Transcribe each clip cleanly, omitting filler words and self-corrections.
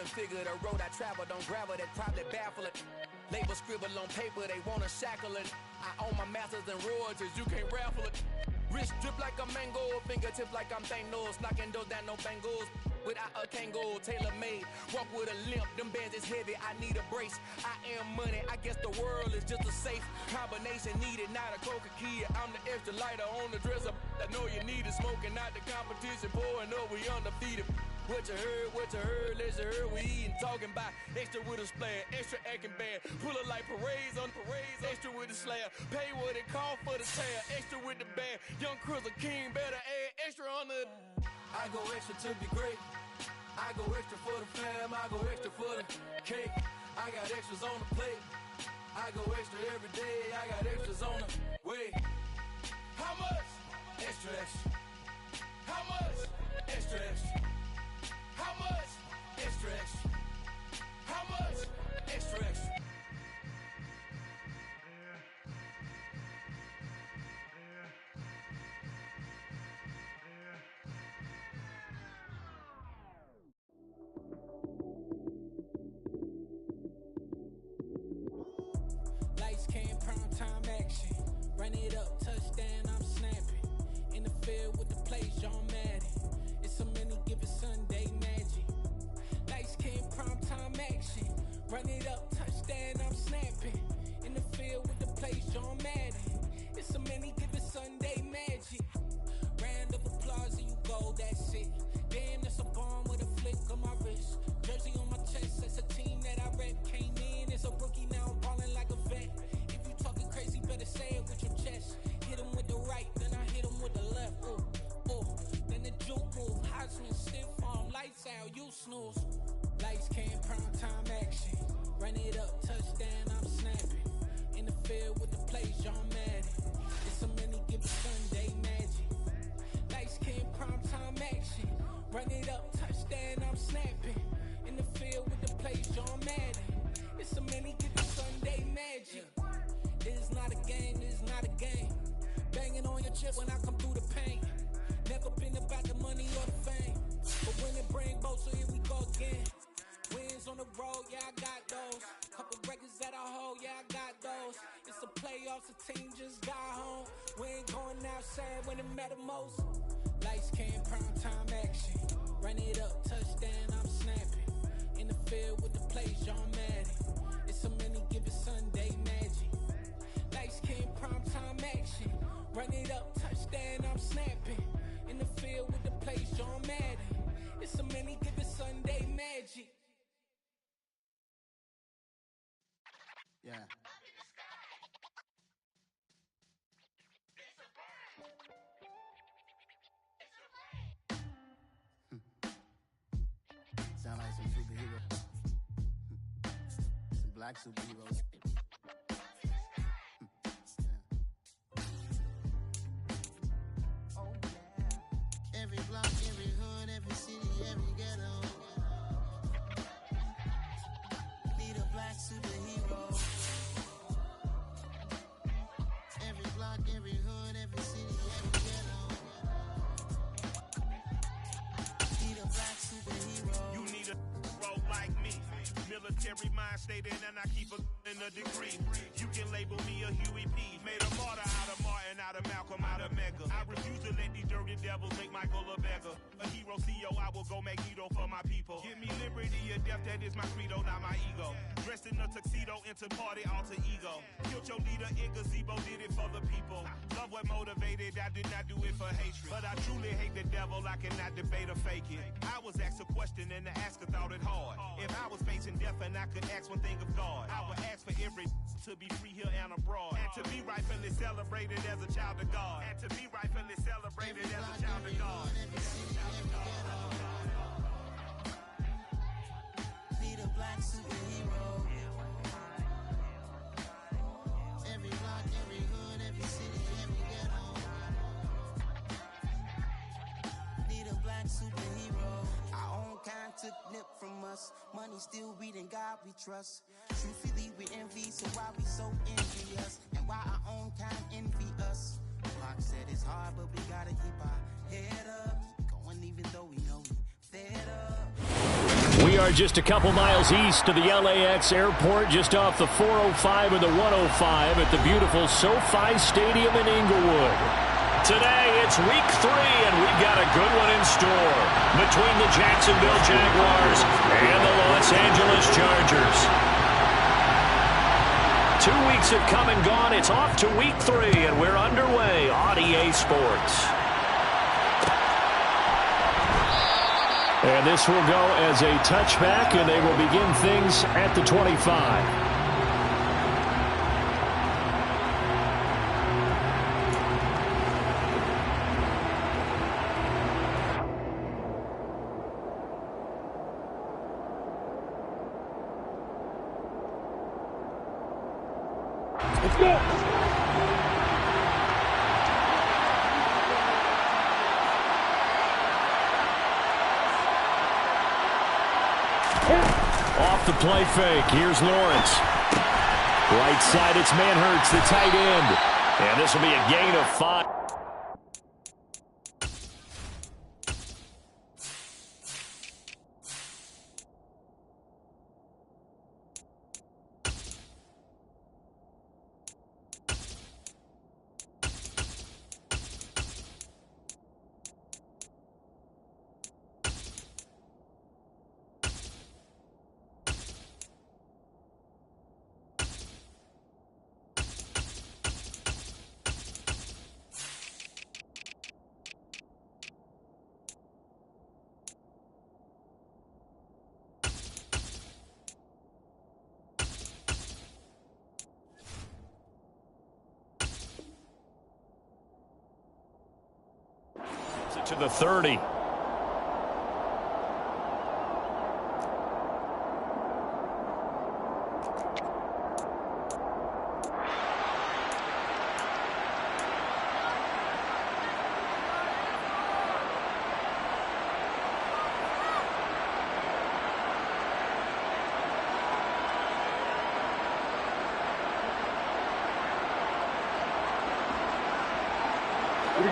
configure the road I travel. Don't gravel, that probably baffle it. Label scribble on paper, they wanna shackle it. I own my masters and royalties, you can't raffle it. Wrist drip like a mango, fingertips like I'm Thanos. Knocking those down, no bangles. Without a Kango, tailor-made. Walk with a limp, them bands is heavy, I need a brace. I am money, I guess the world is just a safe combination needed, not a coca-key. I'm the extra lighter on the dresser. I know you need it, smoking out the competition, pouring up, we undefeated. What you heard, let's you heard, we eating, talking about extra with a splash, extra acting bad. Pull it like parades on parades, extra with the slab. Pay what it cost for the tab, extra with the bag. Young Cruiser King, better add extra on the. I go extra to be great. I go extra for the fam, I go extra for the cake. I got extras on the plate. I go extra every day, I got extras on the way. How much? Extra, extra. How much? Extra, extra. How much? Extra, extra. How much? Extra, extra. Lights came, prime time action. Run it up, touchdown, I'm snapping. In the field with the plays, John Madden. It's so many given Sunday magic. Lights came, prime time action. Run it up, touchdown, I'm snapping. In the field with the plays, John Madden. It's so many given Sunday magic. Round of applause and you go, that's it. Damn, that's a bomb with a flick on my wrist. Jersey on my chest, that's a team that I rep. Came in as a rookie, now I'm balling like a vet. If you talking crazy, better say it with your chest. Hit him with the right, then I hit him with the left. Ooh, ooh, then the juke move. Heisman, stiff arm, lights out, you snooze. Lights came, prime time action. Run it up, touchdown, I'm snapping. In the field with the plays, John Madden. It's so many given Sunday magic. Lights came, prime time action. Run it up, touchdown, I'm snapping. In the field with the plays, John Madden. It's so many given Sunday magic. This is not a game, this is not a game. Banging on your chest when I come through the pain. Never been about the money or the fame. But when it bring both, so here we go again. Wins on the road, yeah, I got those. Couple records that I hold, yeah, I got those. It's the playoffs, the team just got home. We ain't going outside when it matter most. Lights came, prime time action. Run it up, touchdown, I'm snapping. In the field with the plays, John Madden. It's so many given Sunday magic. Lights came, prime time action. Run it up, touchdown, I'm snapping. In the field with the plays, John Madden. It's so many given Sunday magic. Yeah. Sound like some superheroes. Some black superheroes. Oh yeah. Every block, every hood, every city, every ghetto. Need a black superhero. Every block, every hood, every city, every ghetto. Need a black superhero. You need a role like me. Military mind stated, and I keep a in a degree. You can label me a Huey P. Made a martyr out of Martin, out of Malcolm, out of Mega. I refuse to let these dirty devils make Michael a beggar. A hero CEO, I will go Magneto for my people. Give me liberty or death, that is my credo, not my ego. Dressed in a tuxedo, into party, alter ego. Killed your leader in gazebo, did it for the people. Love what motivated, I did not do it for hatred. But I truly hate the devil, I cannot debate or fake it. I was asked a question and the asker thought it hard. If I was facing death and I could ask one thing of God, I would ask for every to be free here and abroad. And to be rightfully celebrated as a child of God. And to be rightfully celebrated as a child of God. Need a black superhero. Every block, every hood, every city, every ghetto. Need a black superhero. Our own kind took nip from us. Money still reading God we trust. Truthfully we envy, so why we so envious? And why our own kind envy us? Pac said it's hard, but we gotta keep our head up. Going even though we know we fed up. We are just a couple miles east of the LAX airport, just off the 405 and the 105 at the beautiful SoFi Stadium in Inglewood. Today, it's week 3, and we've got a good one in store between the Jacksonville Jaguars and the Los Angeles Chargers. 2 weeks have come and gone. It's off to week 3, and we're underway on EA Sports. And this will go as a touchback, and they will begin things at the 25. Let's go! Off the play fake. Here's Lawrence. Right side, it's Manhurts, the tight end. And this will be a gain of 5. To the 30.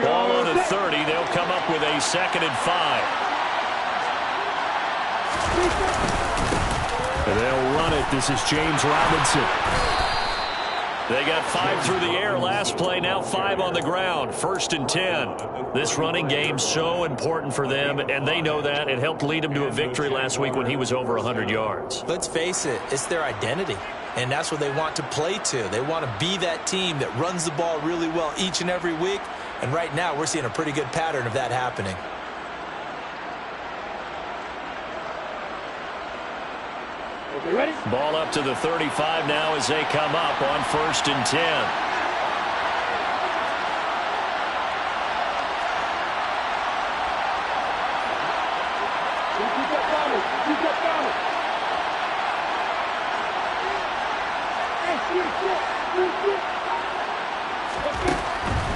Ball on the 30. They'll come up with a 2nd and 5. And they'll run it. This is James Robinson. They got 5 through the air last play, now 5 on the ground. 1st and 10. This running game so important for them, and they know that. It helped lead them to a victory last week when he was over 100 yards. Let's face it, it's their identity. And that's what they want to play to. They want to be that team that runs the ball really well each and every week. And right now, we're seeing a pretty good pattern of that happening. Okay, ready? Ball up to the 35 now as they come up on 1st and 10. Keep that coming. Keep that coming.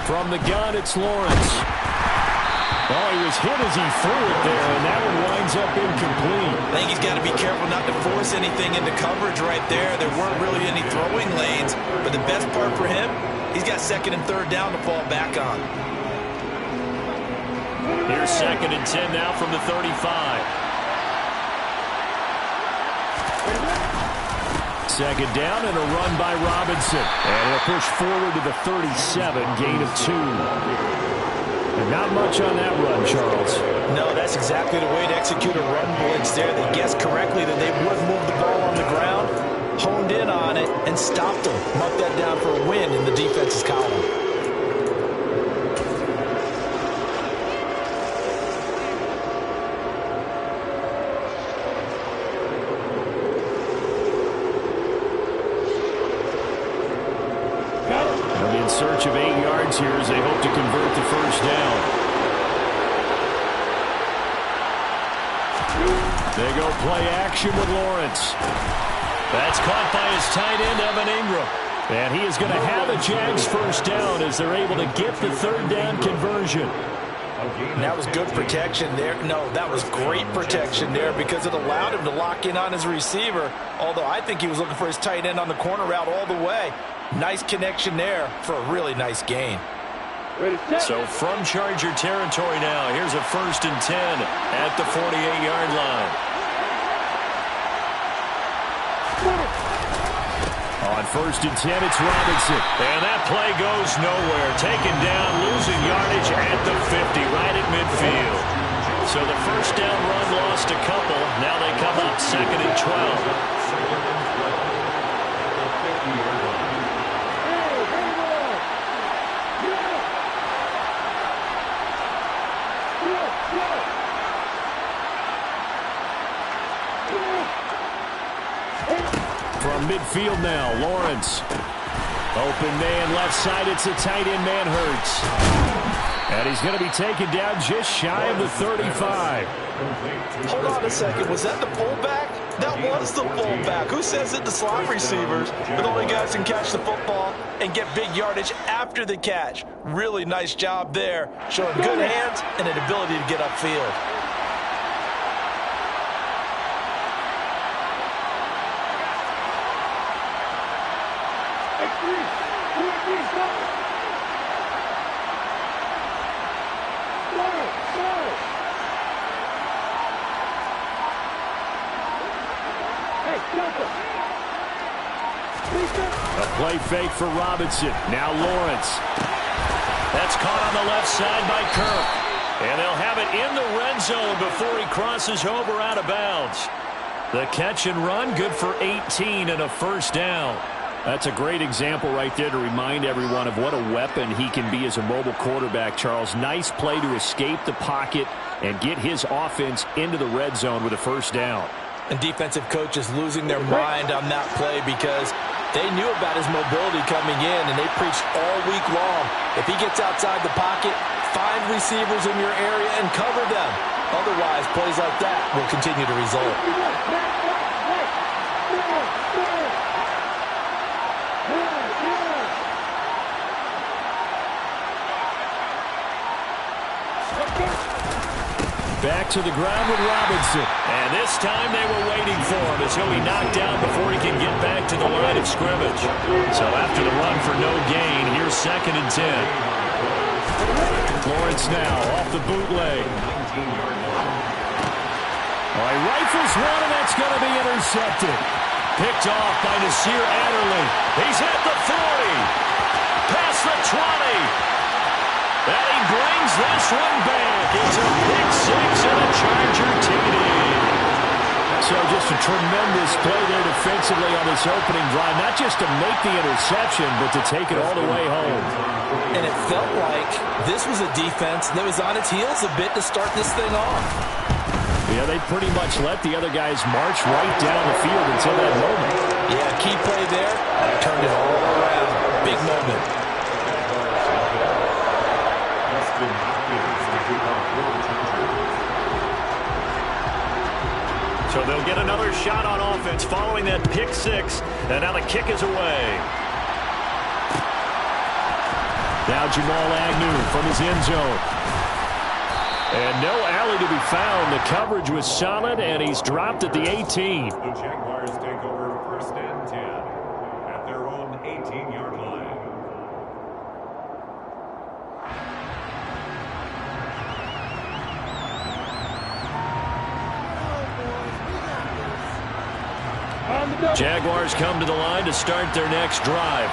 From the gun, it's Lawrence. Oh, he was hit as he threw it there, and that one winds up incomplete. I think he's got to be careful not to force anything into coverage right there. There weren't really any throwing lanes, but the best part for him, he's got 2nd and 3rd down to fall back on. Here's 2nd and 10 now from the 35. 2nd down and a run by Robinson. And he'll push forward to the 37, gain of 2. And not much on that run, Charles. No, that's exactly the way to execute a run blitz there. They guessed correctly that they would move the ball on the ground, honed in on it, and stopped them. Mark that down for a win in the defense's column. In search of 8 yards here as they hope to convert the 1st down. They go play action with Lawrence. That's caught by his tight end, Evan Ingram. And he is going to have a Jags 1st down as they're able to get the 3rd down conversion. And that was good protection there. No, that was great protection there because it allowed him to lock in on his receiver. Although I think he was looking for his tight end on the corner route all the way. Nice connection there for a really nice gain. So from Charger territory now, here's a 1st and 10 at the 48-yard line. On 1st and 10, it's Robinson. And that play goes nowhere. Taken down, losing yardage at the 50, right at midfield. So the first down run lost a couple. Now they come up 2nd and 12. From midfield now, Lawrence. Open man left side. It's a tight end man, Hurts. And he's going to be taken down just shy of the 35. Hold on a second. Was that the fullback? That was the fullback. Who says it? The slot receivers are the only guys who can catch the football and get big yardage after the catch. Really nice job there, showing good hands and an ability to get upfield. A play fake for Robinson. Now Lawrence. That's caught on the left side by Kirk. And they'll have it in the red zone before he crosses over out of bounds. The catch and run, good for 18 and a first down. That's a great example right there to remind everyone of what a weapon he can be as a mobile quarterback, Charles. Nice play to escape the pocket and get his offense into the red zone with a first down. And defensive coaches losing their mind on that play because they knew about his mobility coming in, and they preached all week long. If he gets outside the pocket, find receivers in your area and cover them. Otherwise, plays like that will continue to result. Back to the ground with Robinson. And this time they were waiting for him as he'll be knocked down before he can get back to the line of scrimmage. So after the run for no gain, here's 2nd and 10. Lawrence now off the bootleg. All right, rifles one, and that's going to be intercepted. Picked off by Nasir Adderley. He's at the 40. Past the 20. And he brings this one back. It's a pick six and a Charger TD. So just a tremendous play there defensively on this opening drive. Not just to make the interception, but to take it all the way home. And it felt like this was a defense that was on its heels a bit to start this thing off. Yeah, they pretty much let the other guys march right down the field until that moment. Yeah, key play there. Turned it all around. Big moment. So they'll get another shot on offense following that pick six. And now the kick is away. Now Jamal Agnew from his end zone. And no alley to be found. The coverage was solid, and he's dropped at the 18. The Jaguars take over 1st and 10 at their own 18-yard line. Jaguars come to the line to start their next drive.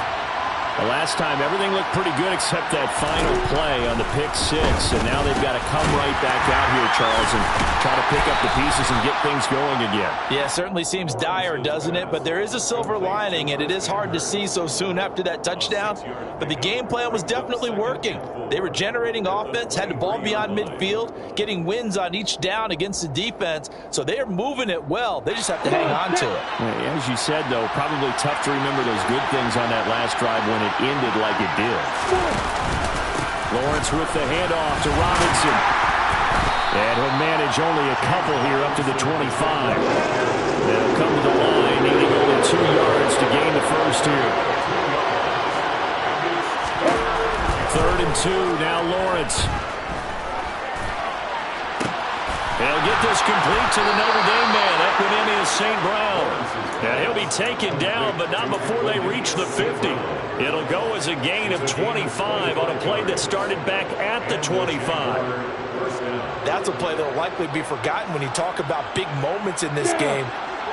The last time, everything looked pretty good except that final play on the pick six. And now they've got to come right back out here, Charles, and try to pick up the pieces and get things going again. Yeah, certainly seems dire, doesn't it? But there is a silver lining, and it is hard to see so soon after that touchdown. But the game plan was definitely working. They were generating offense, had the ball beyond midfield, getting wins on each down against the defense. So they are moving it well. They just have to hang on to it. As you said, though, probably tough to remember those good things on that last drive when it ended like it did. Lawrence with the handoff to Robinson. And he'll manage only a couple here up to the 25. They'll come to the line, needing only 2 yards to gain the first here. 3rd and 2, now Lawrence. They'll get this complete to the Notre Dame man, Equinemius St. Brown. And he'll be taken down, but not before they reach the 50. It'll go as a gain of 25 on a play that started back at the 25. That's a play that will likely be forgotten when you talk about big moments in this game.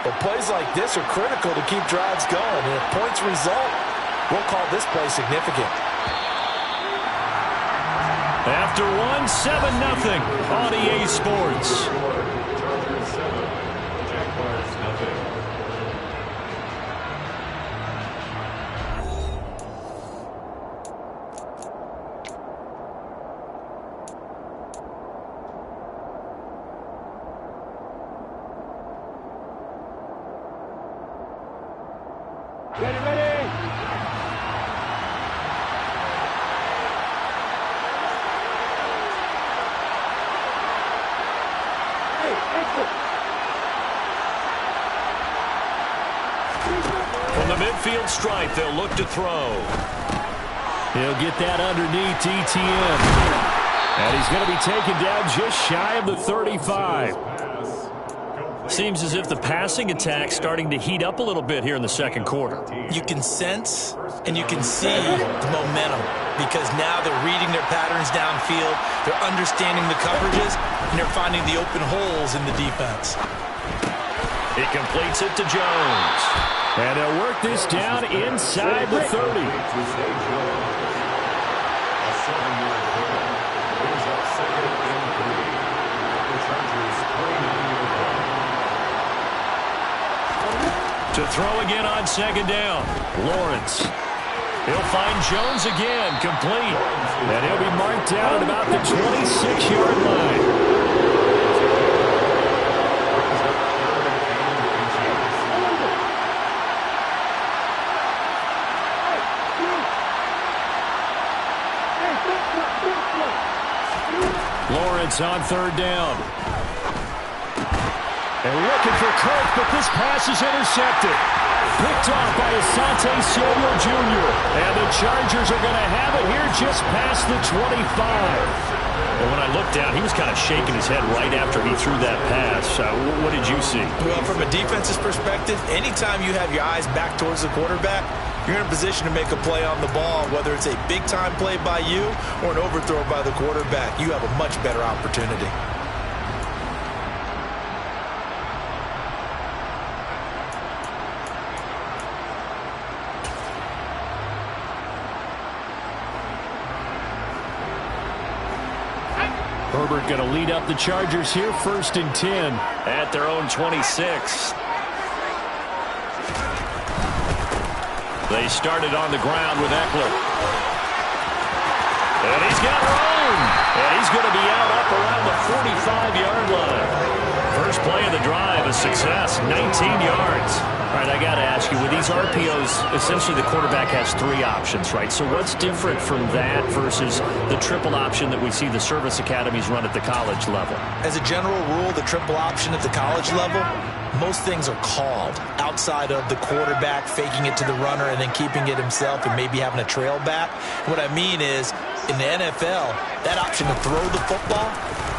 But plays like this are critical to keep drives going. And if points result, we'll call this play significant. After 1, 7-0 on EA Sports. Chargers 7, Jaguars 0. Ready, ready! Hey, exit! From the midfield stripe, they'll look to throw. He'll get that underneath ETN. And he's going to be taken down just shy of the 35. Seems as if the passing attack's starting to heat up a little bit here in the second quarter. You can sense and you can see the momentum because now they're reading their patterns downfield, they're understanding the coverages, and they're finding the open holes in the defense. He completes it to Jones. And they'll work this down inside the 30. To throw again on second down. Lawrence. He'll find Jones again, complete. And he'll be marked down at about the 26-yard line. Lawrence on third down. And looking for Kirk, but this pass is intercepted. Picked off by Asante Samuel Jr. And the Chargers are going to have it here just past the 25. And when I looked down, he was kind of shaking his head right after he threw that pass. What did you see? Well, from a defense's perspective, anytime you have your eyes back towards the quarterback, you're in a position to make a play on the ball, whether it's a big-time play by you or an overthrow by the quarterback. You have a much better opportunity. Herbert going to lead up the Chargers here, 1st and 10 at their own 26. They started on the ground with Eckler. And he's got room. And he's going to be out up around the 45-yard line. First play of the drive, a success, 19 yards. All right, I got to ask you, with these RPOs, essentially the quarterback has 3 options, right? So what's different from that versus the triple option that we see the service academies run at the college level? As a general rule, the triple option at the college level, most things are called outside of the quarterback faking it to the runner and then keeping it himself and maybe having a trail back. What I mean is, in the NFL, that option to throw the football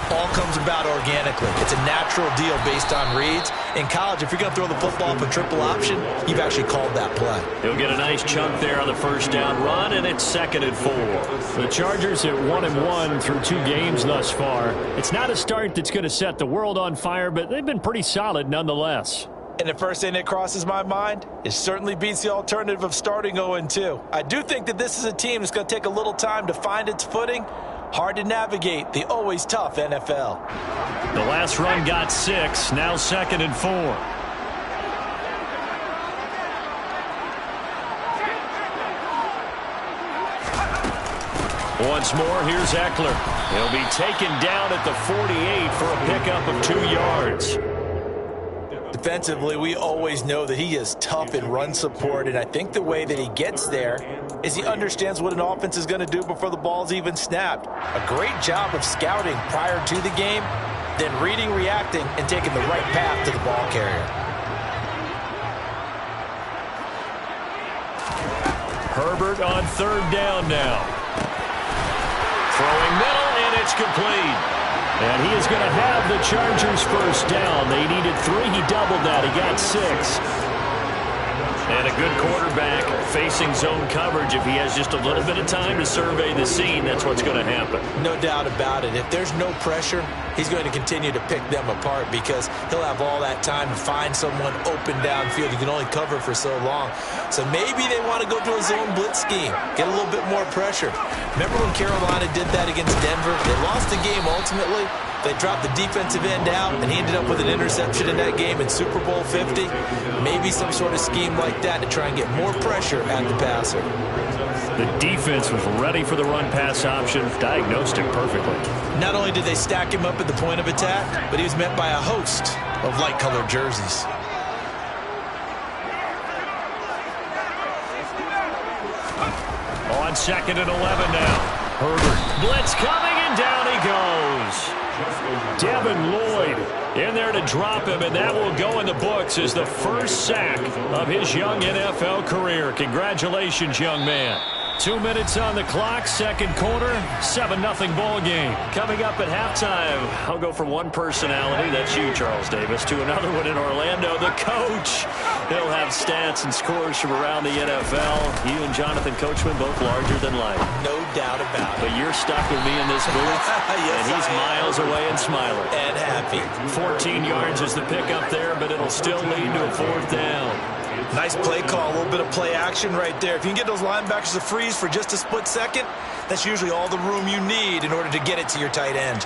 all comes about organically. It's a natural deal based on reads. In college, if you're going to throw the football up a triple option, you've actually called that play. He'll get a nice chunk there on the first down run, and it's 2nd and 4. The Chargers at 1-1 through 2 games thus far. It's not a start that's going to set the world on fire, but they've been pretty solid nonetheless. And the first thing that crosses my mind, it certainly beats the alternative of starting 0-2. I do think that this is a team that's going to take a little time to find its footing. Hard to navigate the always tough NFL. The last run got 6, now 2nd and 4. Once more, here's Eckler. He'll be taken down at the 48 for a pickup of 2 yards. Defensively, we always know that he is tough in run support, and I think the way that he gets there is he understands what an offense is going to do before the ball's even snapped. A great job of scouting prior to the game, then reading, reacting, and taking the right path to the ball carrier. Herbert on third down now. Throwing middle, and it's complete. And he is going to have the Chargers first down. They needed 3. He doubled that. He got 6. And a good quarterback facing zone coverage. If he has just a little bit of time to survey the scene, that's what's going to happen. No doubt about it. If there's no pressure, he's going to continue to pick them apart because he'll have all that time to find someone open downfield. You can only cover for so long. So maybe they want to go to a zone blitz scheme, get a little bit more pressure. Remember when Carolina did that against Denver? They lost the game ultimately. They dropped the defensive end out, and he ended up with an interception in that game in Super Bowl 50. Maybe some sort of scheme like that to try and get more pressure at the passer. The defense was ready for the run-pass option, diagnosed it perfectly. Not only did they stack him up at the point of attack, but he was met by a host of light-colored jerseys. On 2nd and 11 now. Herbert. Blitz coming, and down he goes. Devin Lloyd in there to drop him, and that will go in the books as the first sack of his young NFL career. Congratulations, young man. 2 minutes on the clock, second quarter, 7-0 ball game. Coming up at halftime, I'll go from one personality, that's you, Charles Davis, to another one in Orlando, the coach. He'll have stats and scores from around the NFL. You and Jonathan Coachman, both larger than life. No doubt about it. But you're stuck with me in this booth, yes, and he's miles away and smiling. And happy. 14 yards is the pickup there, but it'll still lead to a fourth down. Nice play call, a little bit of play action right there. If you can get those linebackers to freeze for just a split second, that's usually all the room you need in order to get it to your tight end.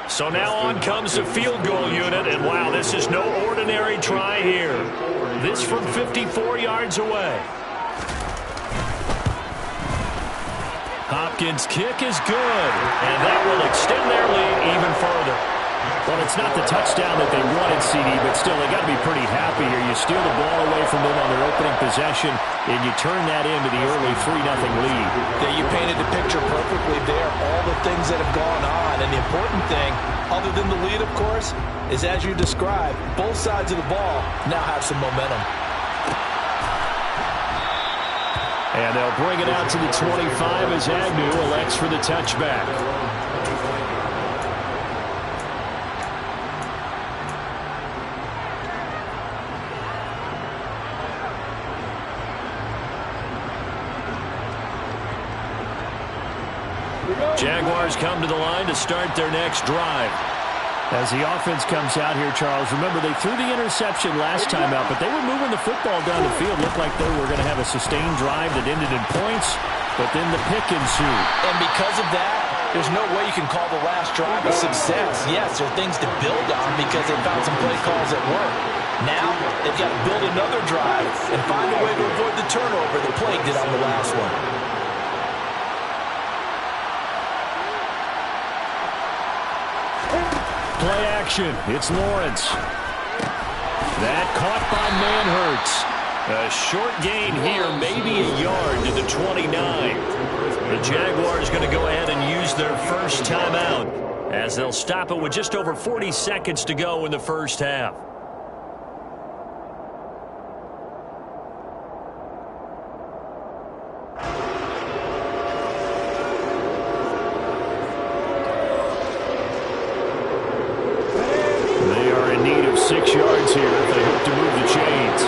So now on comes the field goal unit, and wow, this is no ordinary try here. This from 54 yards away. Hopkins' kick is good, and that will extend their lead even further. Well, it's not the touchdown that they wanted, CD, but still, they got to be pretty happy here. You steal the ball away from them on their opening possession, and you turn that into the early 3-0 lead. Yeah, you painted the picture perfectly there, all the things that have gone on. And the important thing, other than the lead, of course, is as you described, both sides of the ball now have some momentum. And they'll bring it out to the 25 as Agnew elects for the touchback. Jaguars come to the line to start their next drive. As the offense comes out here, Charles, remember they threw the interception last time out, but they were moving the football down the field. Looked like they were going to have a sustained drive that ended in points, but then the pick ensued. And because of that, there's no way you can call the last drive a success. Yes, there are things to build on because they found some play calls that work. Now, they've got to build another drive and find a way to avoid the turnover that plagued it on the last one. Play action. It's Lawrence. That caught by Manhurts. A short gain here, maybe a yard to the 29. The Jaguars going to go ahead and use their first timeout as they'll stop it with just over 40 seconds to go in the first half. They are in need of 6 yards here if they hope to move the chains.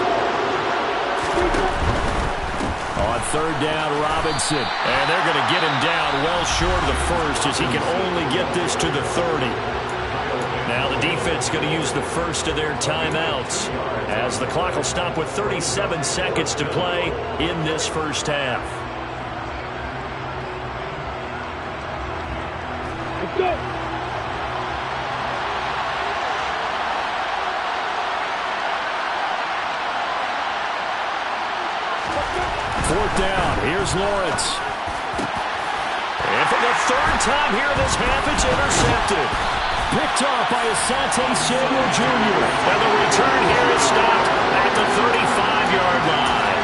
On third down, Robinson. And they're going to get him down well short of the first as he can only get this to the 30. Now the defense going to use the first of their timeouts as the clock will stop with 37 seconds to play in this first half. Let's go. Fourth down. Here's Lawrence. And for the third time here this half, it's intercepted. Picked off by Asante Samuel Jr. And the return here is stopped at the 35-yard line.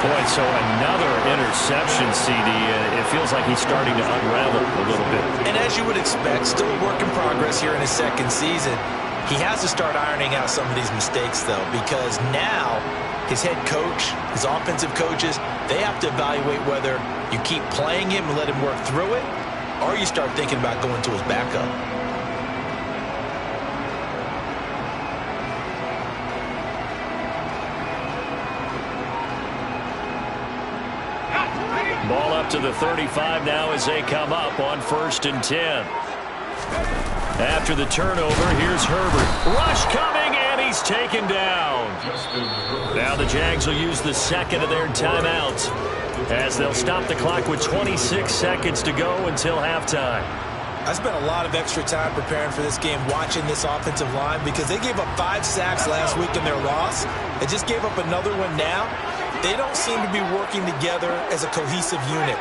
Boy, so another interception, CD. It feels like he's starting to unravel a little bit. And as you would expect, still a work in progress here in his second season. He has to start ironing out some of these mistakes, though, because now his head coach, his offensive coaches, they have to evaluate whether you keep playing him and let him work through it, or you start thinking about going to his backup. Ball up to the 35 now as they come up on 1st and 10. After the turnover, here's Herbert. Rush coming, and he's taken down. Now the Jags will use the second of their timeouts as they'll stop the clock with 26 seconds to go until halftime. I spent a lot of extra time preparing for this game watching this offensive line because they gave up 5 sacks last week in their loss. They just gave up another one now. They don't seem to be working together as a cohesive unit.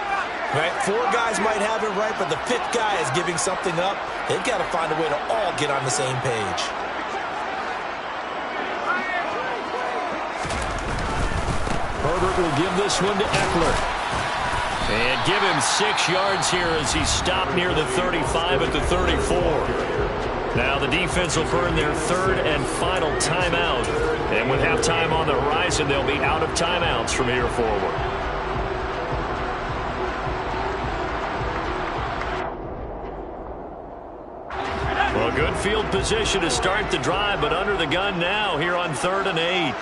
Right? 4 guys might have it right, but the 5th guy is giving something up. They've got to find a way to all get on the same page. Herbert will give this one to Eckler. And give him 6 yards here as he's stopped near the 35 at the 34. Now the defense will burn their 3rd and final timeout. And with halftime on the horizon, they'll be out of timeouts from here forward. Well, good field position to start the drive, but under the gun now here on 3rd and 8.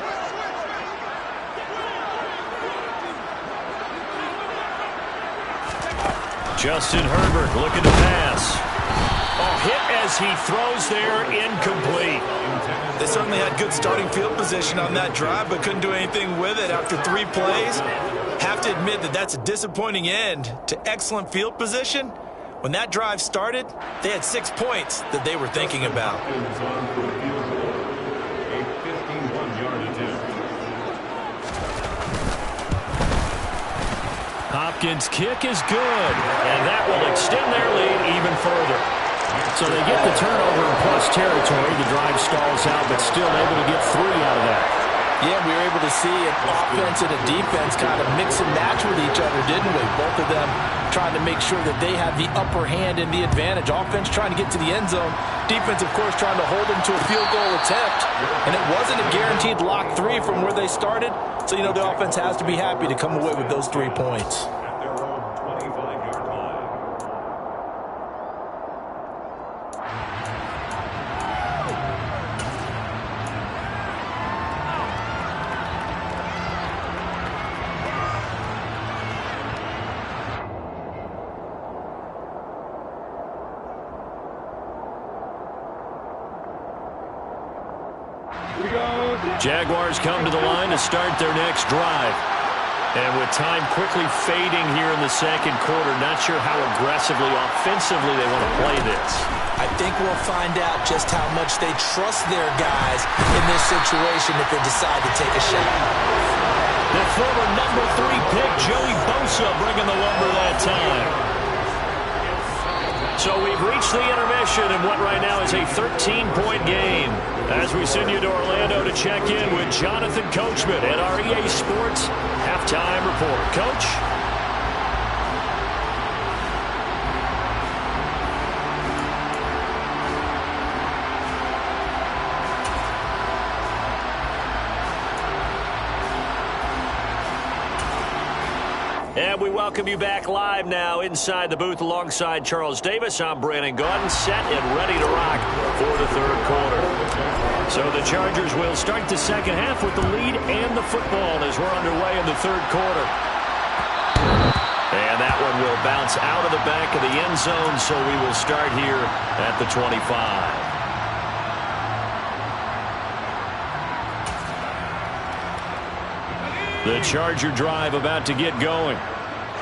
Justin Herbert looking to pass. Oh, hit as he throws there, incomplete. They certainly had good starting field position on that drive, but couldn't do anything with it after 3 plays. Have to admit that that's a disappointing end to excellent field position. When that drive started, they had 6 points that they were thinking about. Hopkins' kick is good, and that will extend their lead even further. So they get the turnover in plus territory. The drive stalls out, but still able to get 3 out of that. Yeah, we were able to see an offense and a defense kind of mix and match with each other, didn't we? Both of them trying to make sure that they have the upper hand and the advantage. Offense trying to get to the end zone. Defense, of course, trying to hold them to a field goal attempt. And it wasn't a guaranteed lock 3 from where they started. So, you know, the offense has to be happy to come away with those 3 points. At their own 25-yard line. Jaguars come to the line to start their next drive. And with time quickly fading here in the 2nd quarter, not sure how aggressively, offensively they want to play this. I think we'll find out just how much they trust their guys in this situation if they decide to take a shot. The former number 3 pick, Joey Bosa, bringing the lumber that time. So we've reached the intermission in what right now is a 13-point game. As we send you to Orlando to check in with Jonathan Coachman at our EA Sports Halftime Report. Coach? And we welcome you back live now inside the booth alongside Charles Davis. I'm Brandon Gaudin, set and ready to rock for the 3rd quarter. So the Chargers will start the 2nd half with the lead and the football as we're underway in the 3rd quarter. And that one will bounce out of the back of the end zone, so we will start here at the 25. The Charger drive about to get going.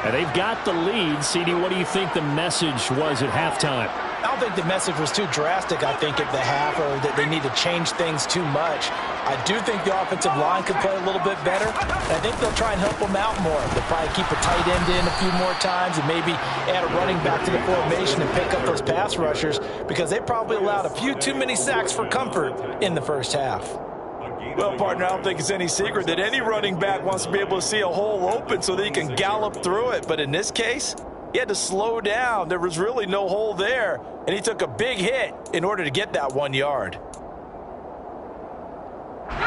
And they've got the lead. CD, what do you think the message was at halftime? I don't think the message was too drastic, I think, at the half, or that they need to change things too much. I do think the offensive line could play a little bit better, and I think they'll try and help them out more. They'll probably keep a tight end in a few more times and maybe add a running back to the formation and pick up those pass rushers because they probably allowed a few too many sacks for comfort in the 1st half. Well, partner, I don't think it's any secret that any running back wants to be able to see a hole open so that he can gallop through it. But in this case, he had to slow down. There was really no hole there, and he took a big hit in order to get that 1 yard.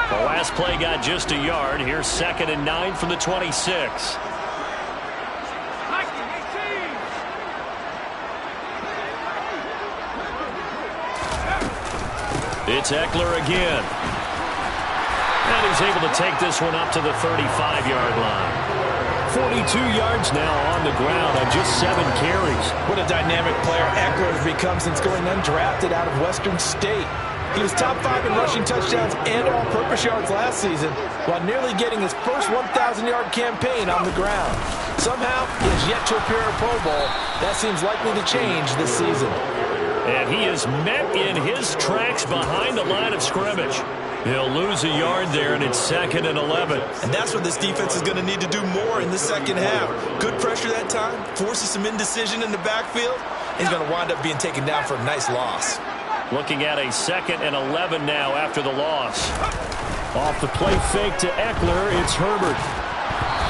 The last play got just a yard. Here's 2nd and 9 from the 26. It's Eckler again. And he's able to take this one up to the 35-yard line. 42 yards now on the ground on just 7 carries. What a dynamic player Eckler has become since going undrafted out of Western State. He was top 5 in rushing touchdowns and all-purpose yards last season, while nearly getting his first 1,000-yard campaign on the ground. Somehow, he has yet to appear at a Pro Bowl. That seems likely to change this season. And he is met in his tracks behind the line of scrimmage. He'll lose a yard there, and it's 2nd and 11. And that's what this defense is going to need to do more in the second half. Good pressure that time, forces some indecision in the backfield. He's going to wind up being taken down for a nice loss. Looking at a 2nd and 11 now after the loss. Off the play fake to Eckler, it's Herbert.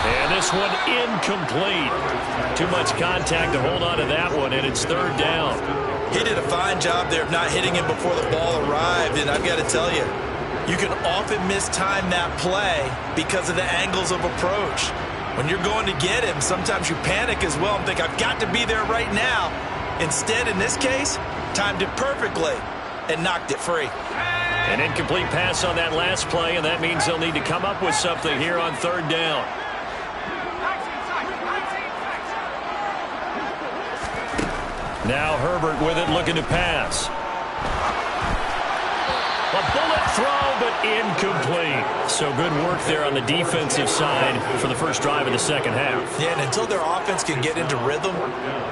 And this one incomplete. Too much contact to hold on to that one, and it's 3rd down. He did a fine job there of not hitting him before the ball arrived, and I've got to tell you, you can often mistime that play because of the angles of approach. When you're going to get him, sometimes you panic as well and think, I've got to be there right now. Instead, in this case, timed it perfectly and knocked it free. An incomplete pass on that last play, and that means they'll need to come up with something here on 3rd down. Now Herbert with it, looking to pass. A bullet throw, but incomplete. So good work there on the defensive side for the first drive of the second half. Yeah, and until their offense can get into rhythm,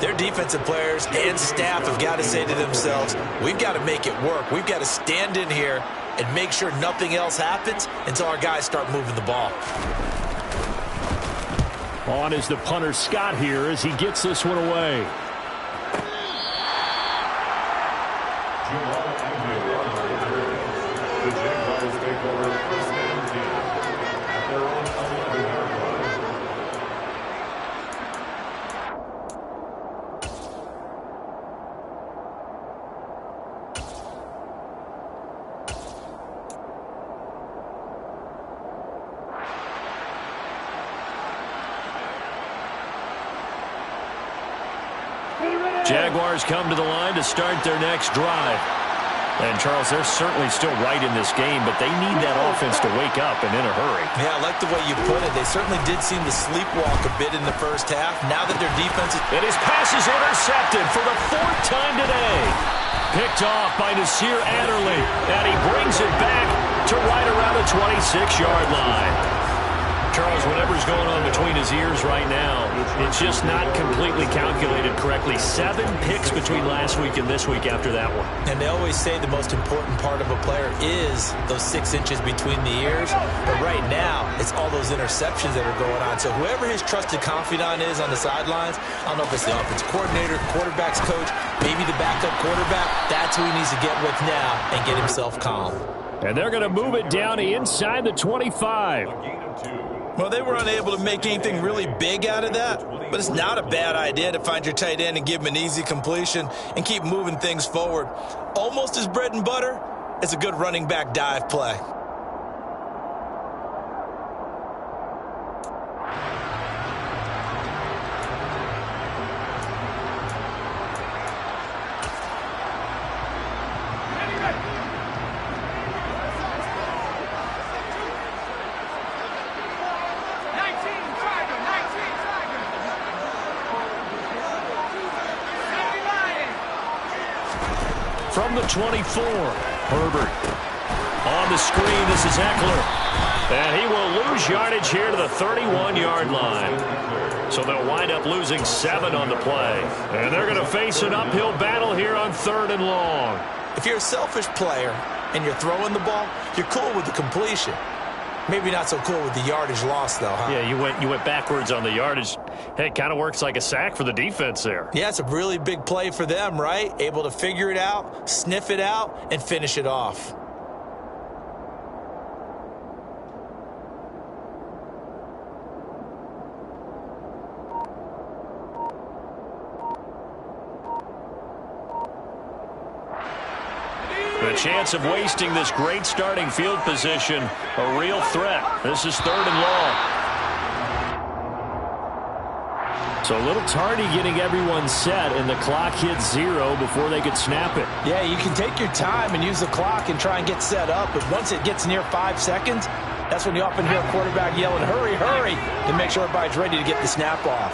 their defensive players and staff have got to say to themselves, we've got to make it work. We've got to stand in here and make sure nothing else happens until our guys start moving the ball. On is the punter Scott here as he gets this one away. The Jaguars take over 1st and 10 at their own 11-yard line. Jaguars come to the line to start their next drive. And, Charles, they're certainly still right in this game, but they need that offense to wake up and in a hurry. Yeah, I like the way you put it. They certainly did seem to sleepwalk a bit in the first half. Now that their defense is... And his pass is intercepted for the 4th time today. Picked off by Nasir Adderley, and he brings it back to right around the 26-yard line. Charles, whatever's going on between his ears right now, it's just not completely calculated correctly. 7 picks between last week and this week after that one. And they always say the most important part of a player is those 6 inches between the ears. But right now, it's all those interceptions that are going on. So whoever his trusted confidant is on the sidelines, I don't know if it's the offensive coordinator, quarterback's coach, maybe the backup quarterback, that's who he needs to get with now and get himself calm. And they're going to move it down inside the 25. Well, they were unable to make anything really big out of that, but it's not a bad idea to find your tight end and give him an easy completion and keep moving things forward. Almost as bread and butter as a good running back dive play. From the 24, Herbert. On the screen, this is Eckler. And he will lose yardage here to the 31-yard line. So they'll wind up losing 7 on the play. And they're going to face an uphill battle here on 3rd and long. If you're a selfish player and you're throwing the ball, you're cool with the completion. Maybe not so cool with the yardage loss, though, huh? Yeah, you went backwards on the yardage. Hey, it kind of works like a sack for the defense there. Yeah, it's a really big play for them, right? Able to figure it out, sniff it out, and finish it off. The chance of wasting this great starting field position, a real threat. This is 3rd and long. So a little tardy getting everyone set, and the clock hits 0 before they could snap it. Yeah, you can take your time and use the clock and try and get set up, but once it gets near 5 seconds, that's when you often hear a quarterback yelling, hurry, hurry, to make sure everybody's ready to get the snap off.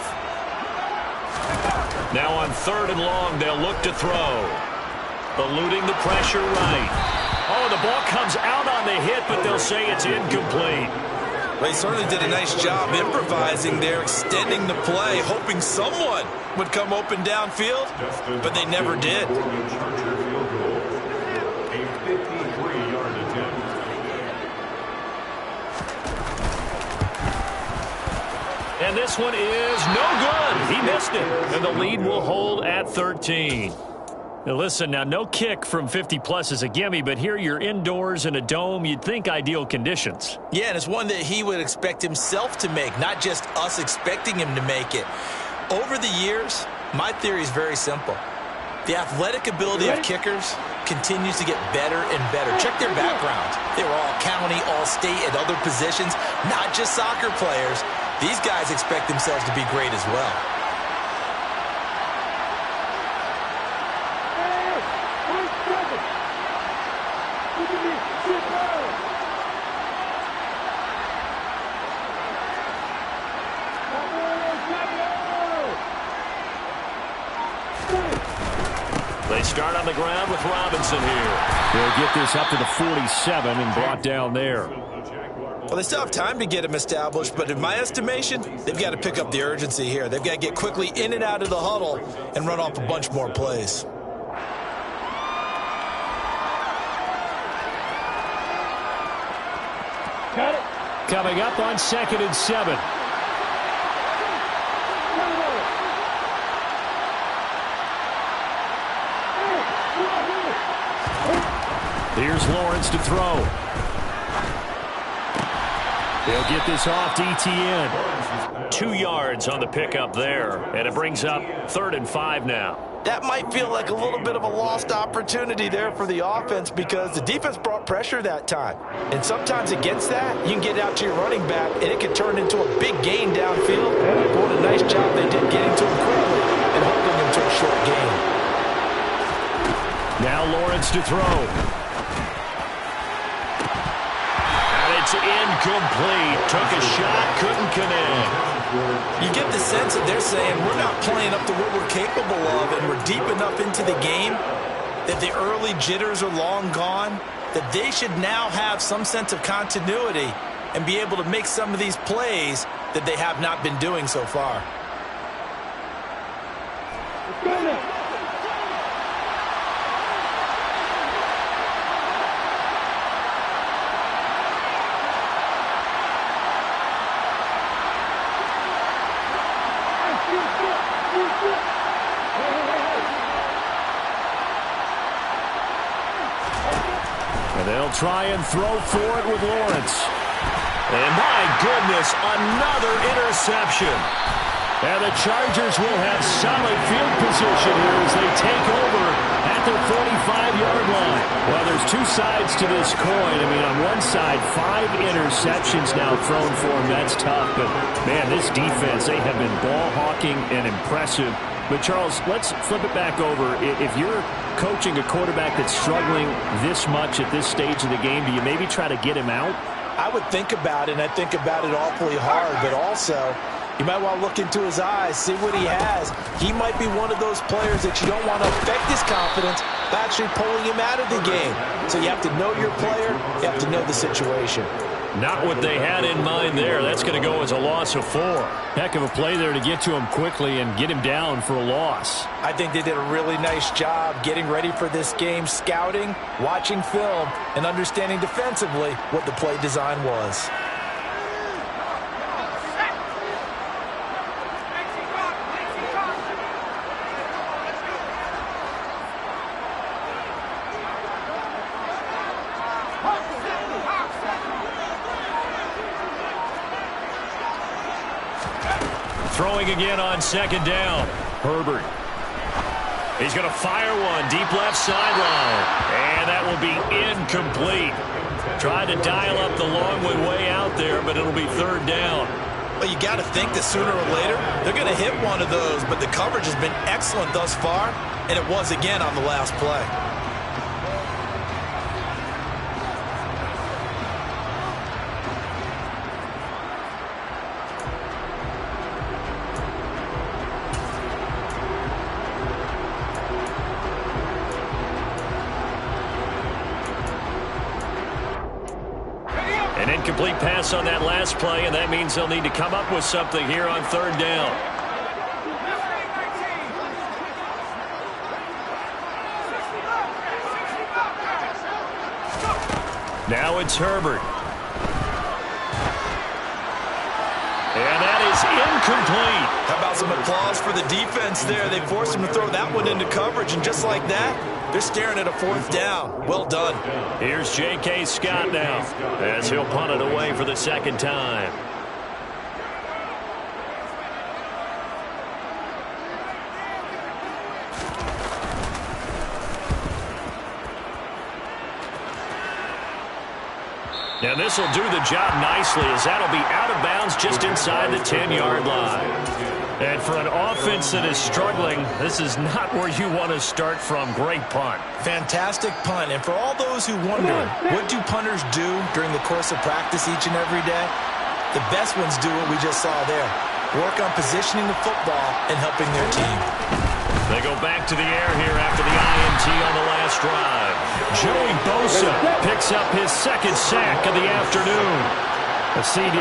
Now on 3rd and long, they'll look to throw. Eluding the pressure right. Oh, the ball comes out on the hit, but they'll say it's incomplete. Well, he certainly did a nice job improvising there, extending the play, hoping someone would come open downfield, but they never did. A 53-yard attempt. And this one is no good. He missed it. And the lead will hold at 13. Now listen, now no kick from 50-plus is a gimme, but here you're indoors in a dome. You'd think ideal conditions. Yeah, and it's one that he would expect himself to make, not just us expecting him to make it. Over the years, my theory is very simple. The athletic ability of kickers continues to get better and better. Check their backgrounds. They were all county, all state, at other positions, not just soccer players. These guys expect themselves to be great as well. They start on the ground with Robinson here. They'll get this up to the 47 and brought down there. Well, they still have time to get him established, but in my estimation, they've got to pick up the urgency here. They've got to get quickly in and out of the huddle and run off a bunch more plays. Coming up on 2nd and 7. Here's Lawrence to throw. They'll get this off to ETN. 2 yards on the pickup there, and it brings up 3rd and 5 now. That might feel like a little bit of a lost opportunity there for the offense because the defense brought pressure that time. And sometimes against that, you can get out to your running back, and it can turn into a big gain downfield. But what a nice job they did getting to him quickly and holding him to a short gain. Now Lawrence to throw. It's incomplete. Took a shot, couldn't connect. You get the sense that they're saying we're not playing up to what we're capable of, and we're deep enough into the game that the early jitters are long gone, that they should now have some sense of continuity and be able to make some of these plays that they have not been doing so far. And they'll try and throw for it with Lawrence. And my goodness, another interception. And the Chargers will have solid field position here as they take over at their 45-yard line. Well, there's 2 sides to this coin. I mean, on one side, 5 interceptions now thrown for them. That's tough. But, man, this defense, they have been ball hawking and impressive. But, Charles, let's flip it back over. If you're coaching a quarterback that's struggling this much at this stage of the game, do you maybe try to get him out? I would think about it, and I think about it awfully hard. But also, you might want to look into his eyes, see what he has. He might be one of those players that you don't want to affect his confidence by actually pulling him out of the game. So you have to know your player. You have to know the situation. Not what they had in mind there. That's going to go as a loss of 4. Heck of a play there to get to him quickly and get him down for a loss. I think they did a really nice job getting ready for this game, scouting, watching film, and understanding defensively what the play design was. Throwing again on 2nd down. Herbert. He's going to fire one deep left sideline. And that will be incomplete. Tried to dial up the long way out there, but it'll be third down. Well, you got to think that sooner or later they're going to hit one of those, but the coverage has been excellent thus far, and it was again on the last play. An incomplete pass on that last play, and that means they'll need to come up with something here on third down. Now it's Herbert. And that is incomplete. How about some applause for the defense there? They forced him to throw that one into coverage, and just like that, they're staring at a fourth down. Well done. Here's J.K. Scott now as he'll punt it away for the second time. And this will do the job nicely, as that'll be out of bounds just inside the 10-yard line. And for an offense that is struggling, this is not where you want to start from. Great punt. Fantastic punt. And for all those who wonder, what do punters do during the course of practice each and every day? The best ones do what we just saw there. Work on positioning the football and helping their team. They go back to the air here after the INT on the last drive. Joey Bosa picks up his second sack of the afternoon. A CD,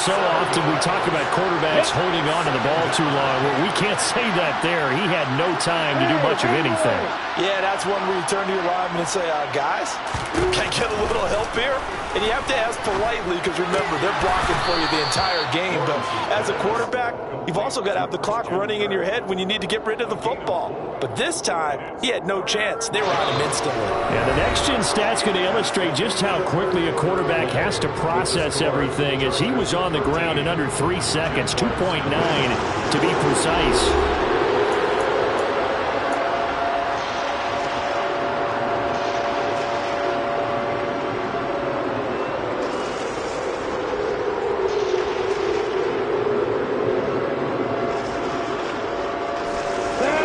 so often we talk about quarterbacks holding on to the ball too long. Well, we can't say that there. He had no time to do much of anything. Yeah, that's one where you turn to your lineman and say, guys, can I get a little help here? And you have to ask politely because, remember, they're blocking for you the entire game. But as a quarterback, you've also got to have the clock running in your head when you need to get rid of the football. But this time, he had no chance. They were on him instantly. Yeah, the next-gen stat's going to illustrate just how quickly a quarterback has to process everything, as he was on the ground in under 3 seconds, 2.9 to be precise.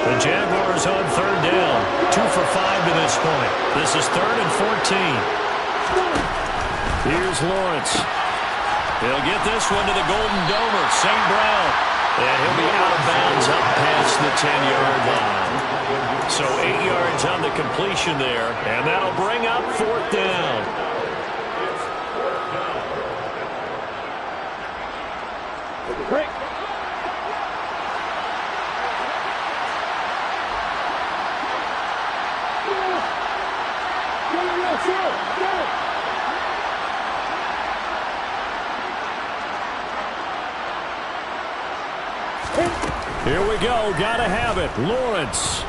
The Jaguars on third down. 2 for 5 to this point. This is 3rd and 14. Here's Lawrence. He'll get this one to the Golden Domer, St. Brown. And he'll be out of bounds up past the 10-yard line. So 8 yards on the completion there, and that'll bring up 4th down. Break. Here we go. Gotta have it. Lawrence.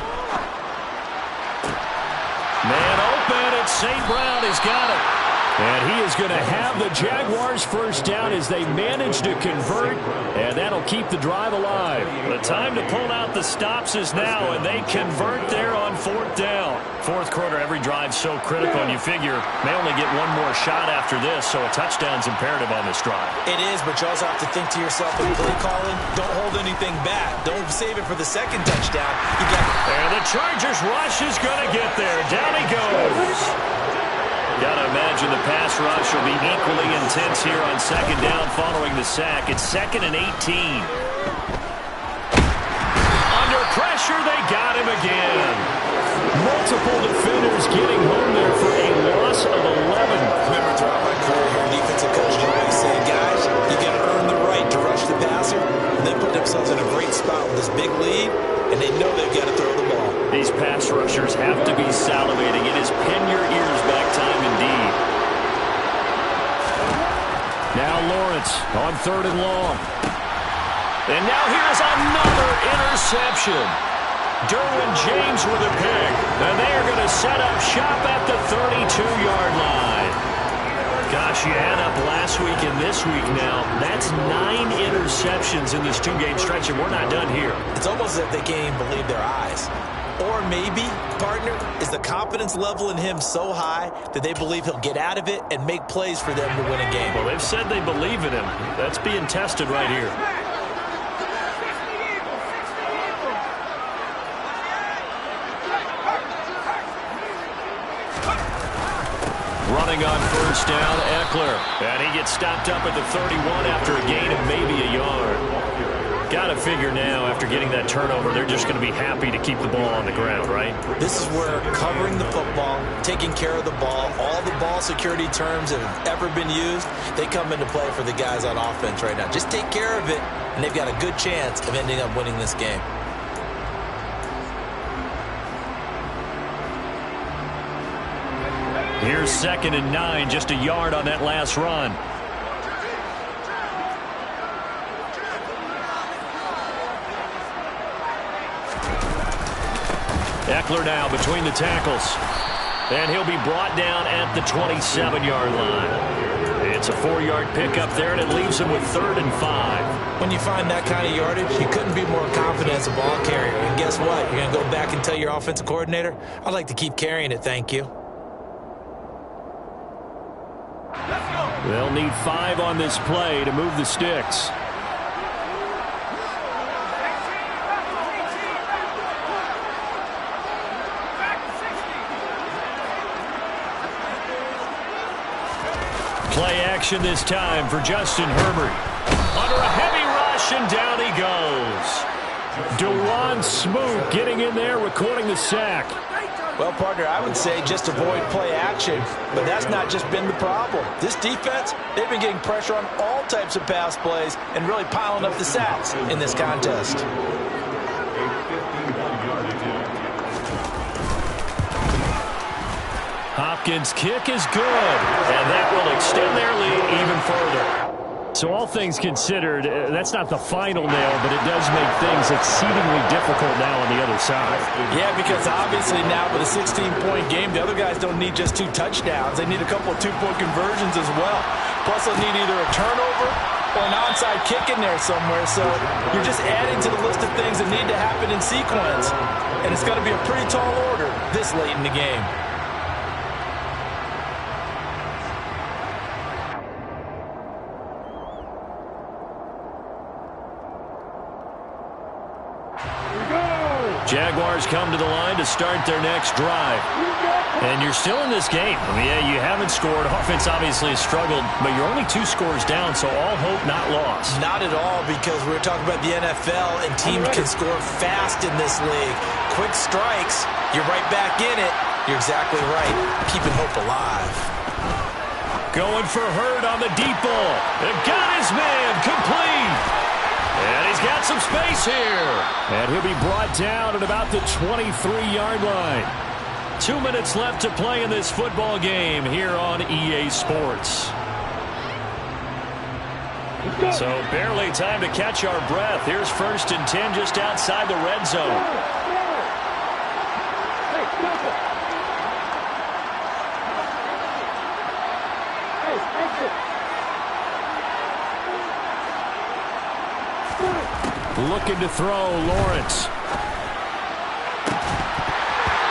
Man open. It's St. Brown. He's got it. And he is going to have the Jaguars first down as they manage to convert, and that'll keep the drive alive. The time to pull out the stops is now, and they convert there on 4th down. Fourth quarter, every drive's so critical, and you figure may only get one more shot after this, so a touchdown's imperative on this drive. It is, but you also have to think to yourself in play calling, don't hold anything back. Don't save it for the second touchdown. You got it. And the Chargers rush is going to get there. Down he goes. Gotta imagine the pass rush will be equally intense here on second down following the sack. It's 2nd and 18. Under pressure, they got him again. Multiple defenders getting home there for a loss of 11. Remember, throughout my career here, defensive coach always say, guys, you got to earn the right to rush the passer. And they put themselves in a great spot with this big lead, and they know they've got to throw the ball. These pass rushers have to be salivating. It is pin your ears back time indeed. Now Lawrence on 3rd and long. And now here's another interception. Derwin James with a pick. And they are going to set up shop at the 32-yard line. Gosh, you add up last week and this week now. That's 9 interceptions in this 2-game stretch, and we're not done here. It's almost as if they can't even believe their eyes. Or maybe, partner, is the confidence level in him so high that they believe he'll get out of it and make plays for them to win a game? Well, they've said they believe in him. That's being tested right here. Running on first down, Eckler. And he gets stopped up at the 31 after a gain of maybe a yard. Got to figure now, after getting that turnover, they're just going to be happy to keep the ball on the ground, right? This is where covering the football, taking care of the ball, all the ball security terms that have ever been used, they come into play for the guys on offense right now. Just take care of it, and they've got a good chance of ending up winning this game. Here's 2nd and 9, just a yard on that last run. Eckler now between the tackles. And he'll be brought down at the 27-yard line. It's a 4-yard pickup there, and it leaves him with 3rd and 5. When you find that kind of yardage, you couldn't be more confident as a ball carrier. And guess what? You're going to go back and tell your offensive coordinator, I'd like to keep carrying it, thank you. They'll need 5 on this play to move the sticks. Play action this time for Justin Herbert. Under a heavy rush, and down he goes. Dewan Smoot getting in there, recording the sack. Well, partner, I would say just avoid play action, but that's not just been the problem. This defense, they've been getting pressure on all types of pass plays and really piling up the sacks in this contest. Hopkins' kick is good, and that will extend their lead even further. So all things considered, that's not the final nail, but it does make things exceedingly difficult now on the other side. Yeah, because obviously now with a 16-point game, the other guys don't need just 2 touchdowns. They need a couple of 2-point conversions as well. Plus they'll need either a turnover or an onside kick in there somewhere. So you're just adding to the list of things that need to happen in sequence. And it's going to be a pretty tall order this late in the game. Jaguars come to the line to start their next drive. And you're still in this game. I mean, yeah, you haven't scored. Offense obviously has struggled, but you're only 2 scores down, so all hope not lost. Not at all, because we're talking about the NFL, and teams can score fast in this league. Quick strikes, you're right back in it. You're exactly right. Keeping hope alive. Going for Hurd on the deep ball. They've got his man complete. And he's got some space here. And he'll be brought down at about the 23-yard line. 2 minutes left to play in this football game here on EA Sports. So barely time to catch our breath. Here's 1st and 10 just outside the red zone. Looking to throw, Lawrence.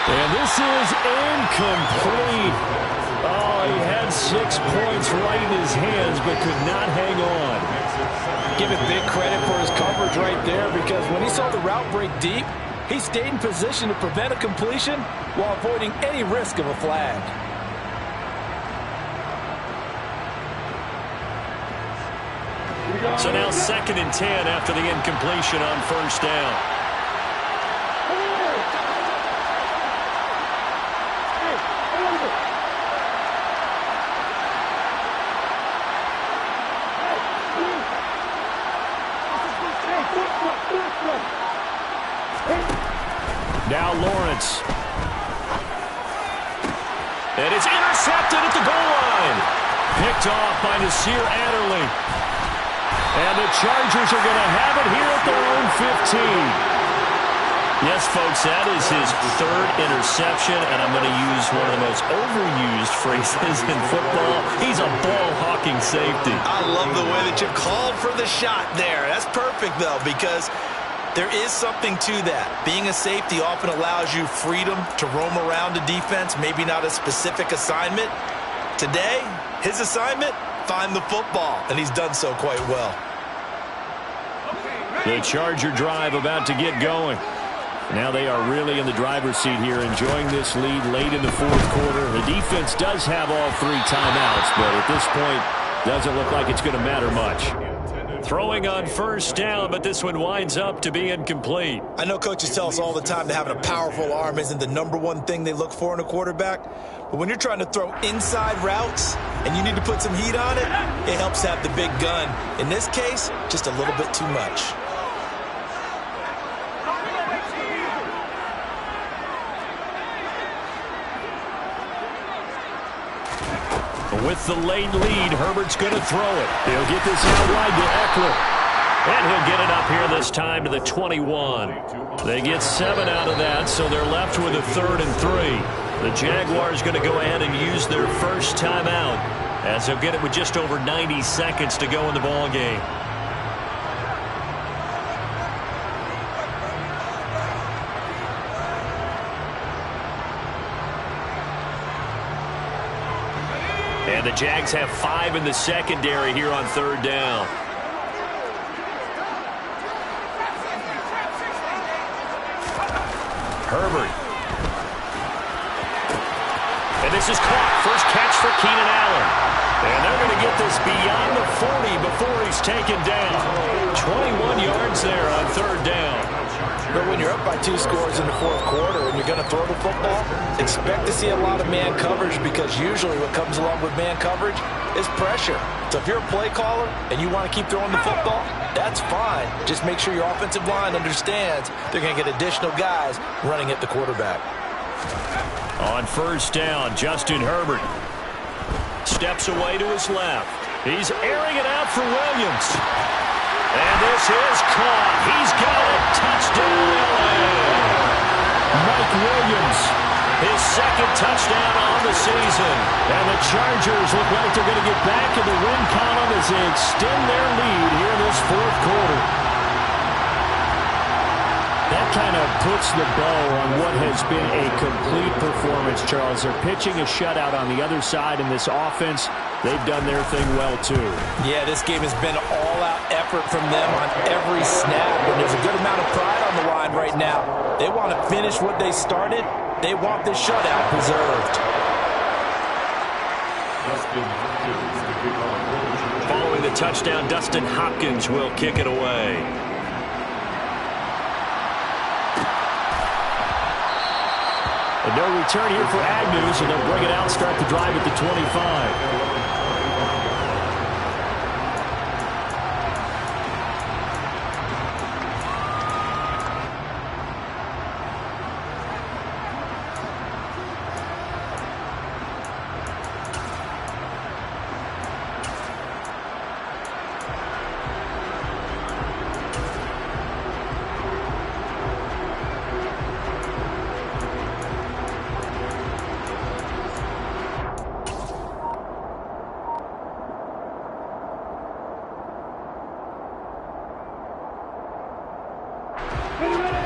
And this is incomplete. Oh, he had 6 points right in his hands, but could not hang on. Give it big credit for his coverage right there, because when he saw the route break deep, he stayed in position to prevent a completion while avoiding any risk of a flag. So now 2nd and 10 after the incompletion on 1st down. Now Lawrence. And it's intercepted at the goal line. Picked off by Nasir Adderley. And the Chargers are going to have it here at their own 15. Yes, folks, that is his 3rd interception, and I'm going to use one of the most overused phrases in football. He's a ball-hawking safety. I love the way that you called for the shot there. That's perfect, though, because There is something to that. Being a safety often allows you freedom to roam around the defense, maybe not a specific assignment. Today, his assignment, find the football, and he's done so quite well. The Charger drive about to get going. Now they are really in the driver's seat here, enjoying this lead late in the fourth quarter. The defense does have all 3 timeouts, but at this point, doesn't look like it's going to matter much. Throwing on first down, but this one winds up to be incomplete. I know coaches tell us all the time that having a powerful arm isn't the #1 thing they look for in a quarterback. But when you're trying to throw inside routes and you need to put some heat on it, it helps have the big gun. In this case, just a little bit too much. With the late lead, Herbert's going to throw it. He'll get this out wide to Eckler. And he'll get it up here this time to the 21. They get 7 out of that, so they're left with a 3rd and 3. The Jaguars going to go ahead and use their first timeout, as they'll get it with just over 90 seconds to go in the ball game. And the Jags have 5 in the secondary here on 3rd down. Herbert. And this is caught. First catch for Keenan Allen. And they're going to get this beyond the 40 before he's taken down. 21 yards there on 3rd down. But when you're up by 2 scores in the fourth quarter and you're going to throw the football, expect to see a lot of man coverage, because usually what comes along with man coverage is pressure. So if you're a play caller and you want to keep throwing the football, that's fine. Just make sure your offensive line understands they're going to get additional guys running at the quarterback. On first down, Justin Herbert steps away to his left. He's airing it out for Williams. And this is caught. He's got it. Touchdown, LA. Mike Williams, his 2nd touchdown on the season. And the Chargers look like they're going to get back in the win column as they extend their lead here in this fourth quarter. That kind of puts the bow on what has been a complete performance, Charles. They're pitching a shutout on the other side in this offense. They've done their thing well, too. Yeah, this game has been all-out effort from them on every snap, and there's a good amount of pride on the line right now. They want to finish what they started. They want this shutout preserved. Following the touchdown, Dustin Hopkins will kick it away. And no return here for Agnew, so they'll bring it out, start the drive at the 25.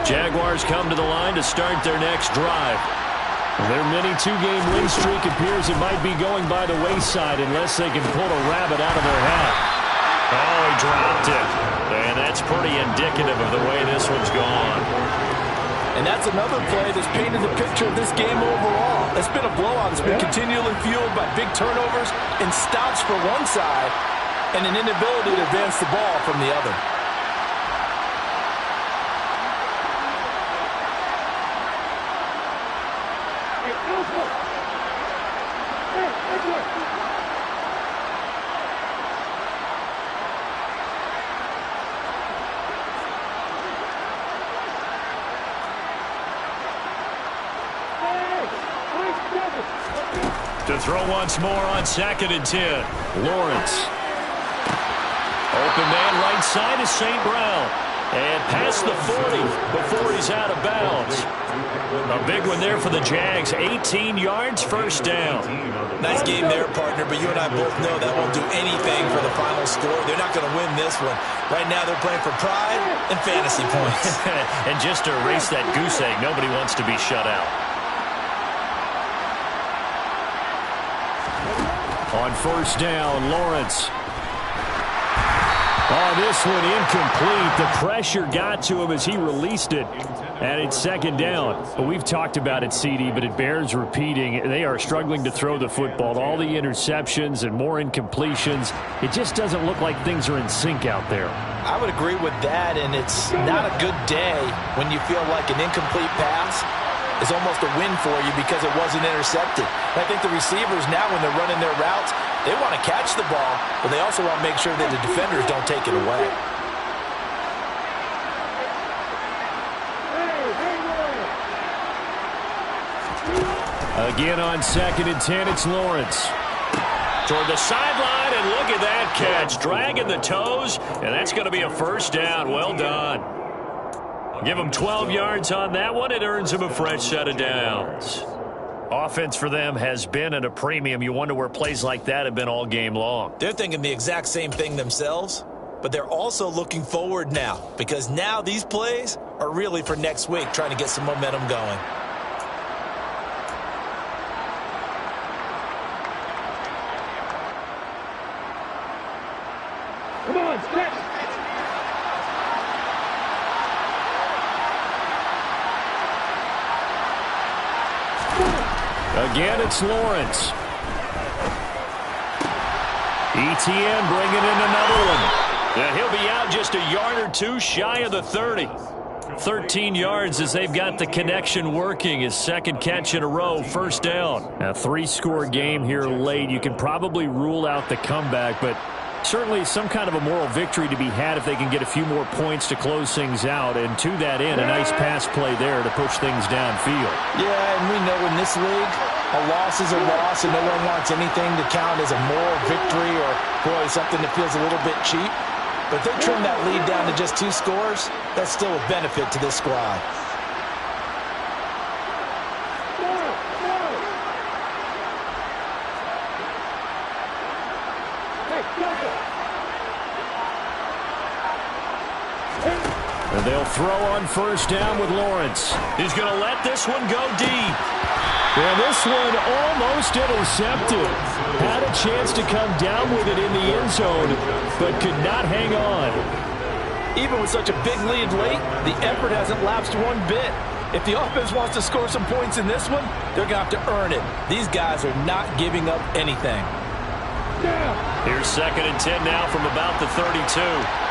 Jaguars come to the line to start their next drive. Their mini 2-game win streak appears it might be going by the wayside unless they can pull a rabbit out of their hat. Oh, he dropped it. And that's pretty indicative of the way this one's gone. And that's another play that's painted the picture of this game overall. It's been a blowout. It's been continually fueled by big turnovers and stops for one side and an inability to advance the ball from the other. To throw once more on 2nd and 10. Lawrence. Open man right side is St. Brown. And past the 40 before he's out of bounds. A big one there for the Jags. 18 yards, first down. Nice game there, partner, but you and I both know that won't do anything for the final score. They're not going to win this one. Right now they're playing for pride and fantasy points. And just to erase that goose egg, nobody wants to be shut out. On first down, Lawrence. Oh, this one incomplete. The pressure got to him as he released it. And it's second down. Well, we've talked about it, CD, but it bears repeating. They are struggling to throw the football. All the interceptions and more incompletions. It just doesn't look like things are in sync out there. I would agree with that, and it's not a good day when you feel like an incomplete pass is almost a win for you because it wasn't intercepted. And I think the receivers now, when they're running their routes, they want to catch the ball, but they also want to make sure that the defenders don't take it away. Again on 2nd and 10, it's Lawrence. Toward the sideline, and look at that catch. Dragging the toes, and that's going to be a first down. Well done. Give him 12 yards on that one. It earns him a fresh set of downs. Offense for them has been at a premium. You wonder where plays like that have been all game long. They're thinking the exact same thing themselves, but they're also looking forward now because now these plays are really for next week, trying to get some momentum going. Come on, stretch. Again, it's Lawrence. ETN bringing in another one. And he'll be out just a yard or two shy of the 30. 13 yards as they've got the connection working. His second catch in a row, first down. A 3-score game here late. You can probably rule out the comeback, but certainly some kind of a moral victory to be had if they can get a few more points to close things out. And to that end, a nice pass play there to push things downfield. Yeah, and we know in this league, a loss is a loss, and no one wants anything to count as a moral victory or, boy, something that feels a little bit cheap. But if they trim that lead down to just 2 scores, that's still a benefit to this squad. And they'll throw on first down with Lawrence. He's going to let this one go deep. And this one almost intercepted. Had a chance to come down with it in the end zone, but could not hang on. Even with such a big lead late, the effort hasn't lapsed one bit. If the offense wants to score some points in this one, they're going to have to earn it. These guys are not giving up anything. Here's 2nd and 10 now from about the 32.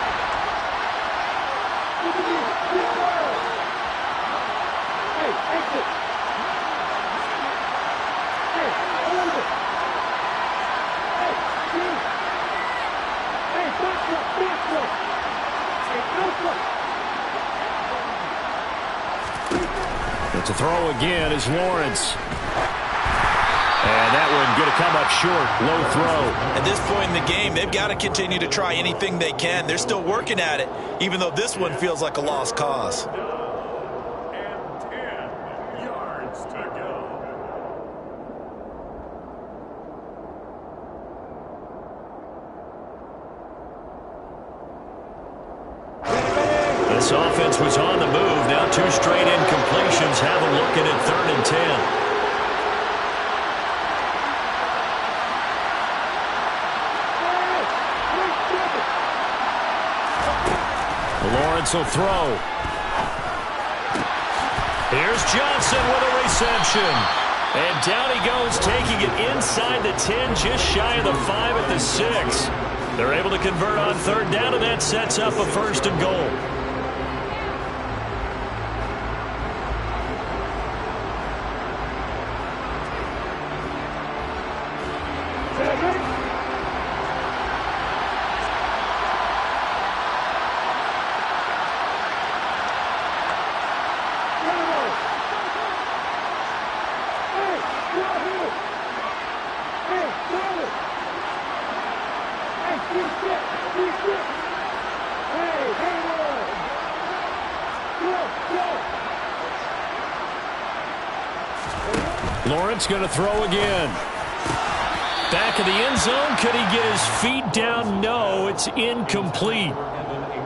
To throw again is Lawrence. And that one going to come up short. Low throw. At this point in the game, they've got to continue to try anything they can. They're still working at it, even though this one feels like a lost cause. And 10 yards to go. This offense was on the move. Now 2 straight incompletions. Have a look at it, 3rd and 10. Lawrence will throw. Here's Johnson with a reception. And down he goes, taking it inside the 10, just shy of the 5 at the 6. They're able to convert on 3rd down, and that sets up a 1st and goal. Lawrence going to throw again. Back of the end zone. Could he get his feet down? No, it's incomplete.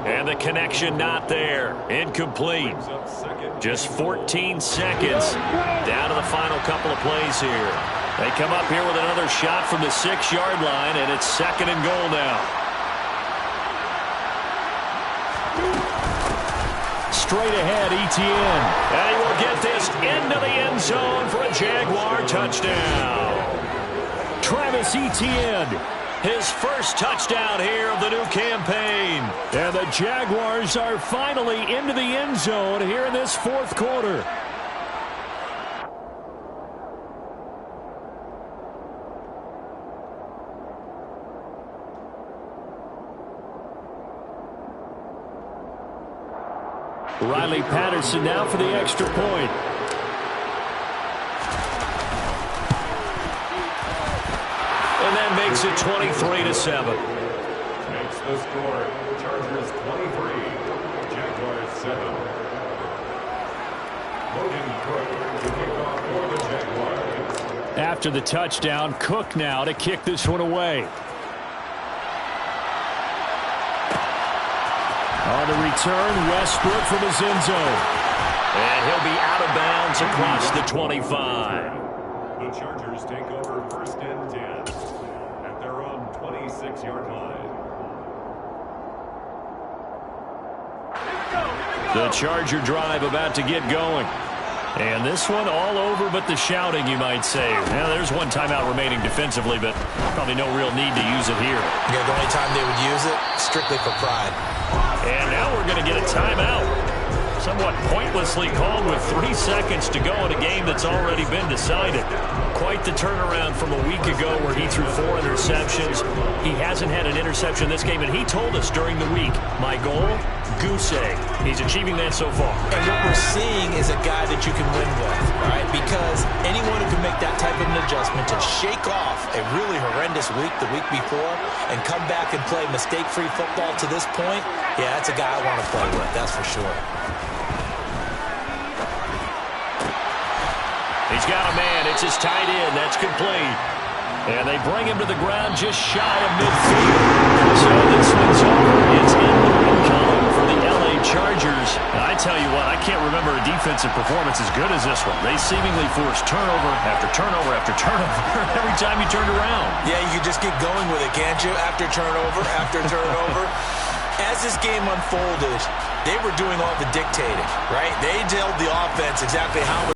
And the connection not there. Incomplete. Just 14 seconds down to the final couple of plays here. They come up here with another shot from the 6-yard line, and it's 2nd and goal now. Straight ahead, Etienne. And he will get this into the end zone for a Jaguar touchdown. Travis Etienne, his first touchdown here of the new campaign. And the Jaguars are finally into the end zone here in this 4th quarter. Riley Patterson now for the extra point. And that makes it 23-7. Makes the score Chargers 23, Jaguars 7. Logan Cook to kick off for the Jaguars. After the touchdown, Cook now to kick this one away. On the return, Westbrook from his end zone. And he'll be out of bounds across the 25. The Chargers take over 1st and 10 at their own 26-yard line. The Charger drive about to get going. And this one all over but the shouting, you might say. Now, there's one timeout remaining defensively, but probably no real need to use it here. Yeah, the only time they would use it, strictly for pride. And now we're going to get a timeout. Somewhat pointlessly called with 3 seconds to go in a game that's already been decided. Quite the turnaround from a week ago where he threw 4 interceptions. He hasn't had an interception this game, and he told us during the week, my goal, goose egg. He's achieving that so far. And what we're seeing is a guy that you can win with, right? Because anyone who can make that type of an adjustment to shake off a really horrendous week the week before and come back and play mistake-free football to this point, yeah, that's a guy I want to play with, that's for sure. He's got a man. It's his tight end. That's complete. And they bring him to the ground just shy of midfield. So this one's over. It's in the win column for the L.A. Chargers. And I tell you what, I can't remember a defensive performance as good as this one. They seemingly forced turnover after turnover after turnover every time you turned around. Yeah, you can just keep going with it, can't you? After turnover, after turnover. As this game unfolded, they were doing all the dictating, right? They told the offense exactly how